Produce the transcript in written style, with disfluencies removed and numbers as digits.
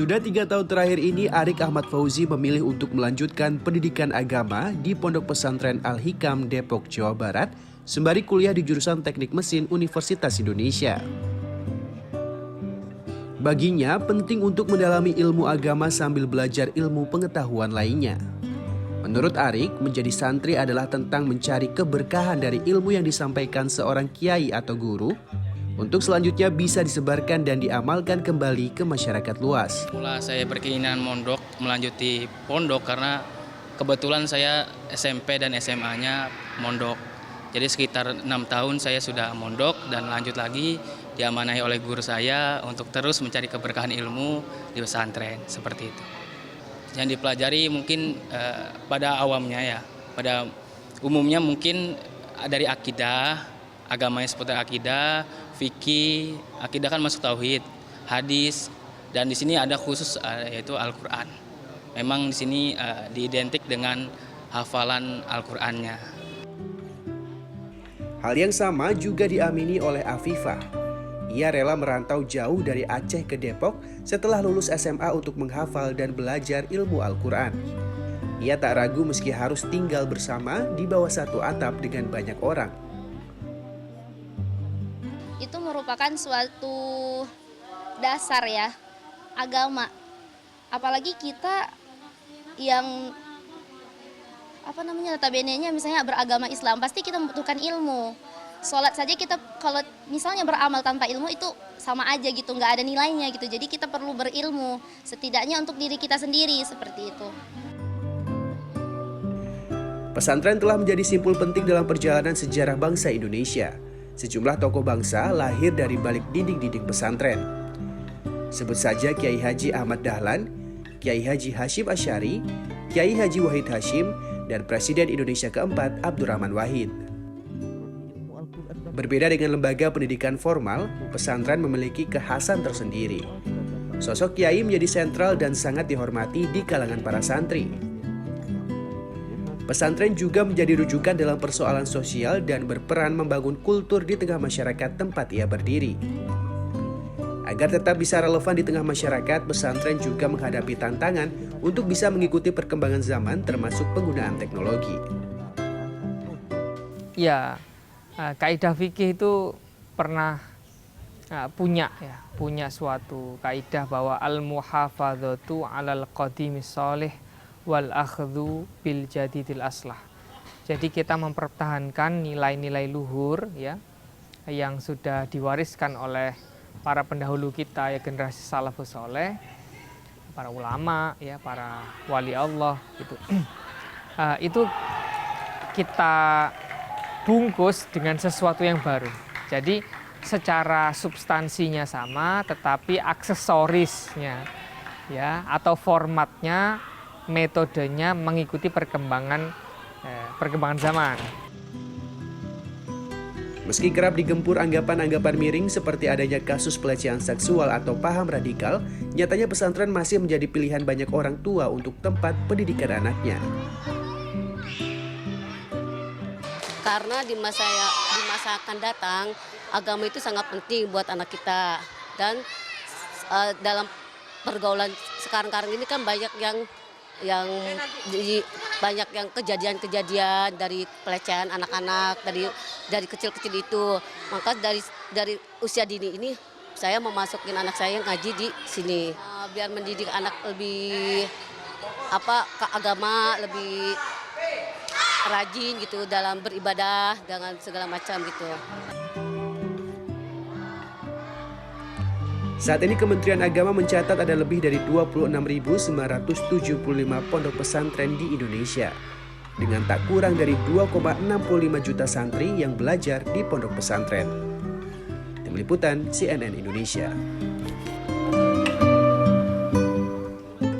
Sudah 3 tahun terakhir ini, Arik Ahmad Fauzi memilih untuk melanjutkan pendidikan agama di Pondok Pesantren Al-Hikam, Depok, Jawa Barat, sembari kuliah di jurusan Teknik Mesin Universitas Indonesia. Baginya, penting untuk mendalami ilmu agama sambil belajar ilmu pengetahuan lainnya. Menurut Arik, menjadi santri adalah tentang mencari keberkahan dari ilmu yang disampaikan seorang kiai atau guru, untuk selanjutnya bisa disebarkan dan diamalkan kembali ke masyarakat luas. Mula saya berkeinginan mondok, melanjuti pondok karena kebetulan saya SMP dan SMA-nya mondok. Jadi sekitar 6 tahun saya sudah mondok dan lanjut lagi diamanahi oleh guru saya untuk terus mencari keberkahan ilmu di pesantren, seperti itu. Yang dipelajari mungkin pada awamnya ya, pada umumnya mungkin dari akidah, agamanya seputar akidah, fikih, akidah kan masuk tauhid, hadis, dan di sini ada khusus yaitu Al-Quran. Memang di sini diidentik dengan hafalan Al-Qurannya. Hal yang sama juga diamini oleh Afifah. Ia rela merantau jauh dari Aceh ke Depok setelah lulus SMA untuk menghafal dan belajar ilmu Al-Quran. Ia tak ragu meski harus tinggal bersama di bawah satu atap dengan banyak orang. Itu merupakan suatu dasar ya, agama. Apalagi kita yang notabene-nya misalnya beragama Islam, pasti kita membutuhkan ilmu. Sholat saja kita kalau misalnya beramal tanpa ilmu itu sama aja gitu, nggak ada nilainya gitu. Jadi kita perlu berilmu, setidaknya untuk diri kita sendiri, seperti itu. Pesantren telah menjadi simpul penting dalam perjalanan sejarah bangsa Indonesia. Sejumlah tokoh bangsa lahir dari balik dinding-dinding pesantren. Sebut saja Kiai Haji Ahmad Dahlan, Kiai Haji Hashim Asy'ari, Kiai Haji Wahid Hashim, dan Presiden Indonesia keempat Abdurrahman Wahid. Berbeda dengan lembaga pendidikan formal, pesantren memiliki kekhasan tersendiri. Sosok kiai menjadi sentral dan sangat dihormati di kalangan para santri. Pesantren juga menjadi rujukan dalam persoalan sosial dan berperan membangun kultur di tengah masyarakat tempat ia berdiri. Agar tetap bisa relevan di tengah masyarakat, pesantren juga menghadapi tantangan untuk bisa mengikuti perkembangan zaman termasuk penggunaan teknologi. Ya, kaidah fikih itu pernah punya suatu kaidah bahwa al-muhafadzatu 'alal qadimis shalih wal akhdhu bil jadidil aslah. Jadi kita mempertahankan nilai-nilai luhur ya yang sudah diwariskan oleh para pendahulu kita ya, generasi salafus saleh, para ulama ya, para wali Allah gitu. Itu kita bungkus dengan sesuatu yang baru. Jadi secara substansinya sama, tetapi aksesorisnya ya atau formatnya, metodenya mengikuti perkembangan zaman. Meski kerap digempur anggapan-anggapan miring seperti adanya kasus pelecehan seksual atau paham radikal, nyatanya pesantren masih menjadi pilihan banyak orang tua untuk tempat pendidikan anaknya. Karena di masa akan datang, agama itu sangat penting buat anak kita. Dan dalam pergaulan sekarang ini kan banyak yang kejadian-kejadian dari pelecehan anak-anak dari kecil-kecil itu. Maka dari usia dini ini saya memasukin anak saya ngaji di sini biar mendidik anak lebih ke agama, lebih rajin gitu dalam beribadah dengan segala macam gitu. Saat ini Kementerian Agama mencatat ada lebih dari 26.975 pondok pesantren di Indonesia, dengan tak kurang dari 2,65 juta santri yang belajar di pondok pesantren. Tim Liputan CNN Indonesia.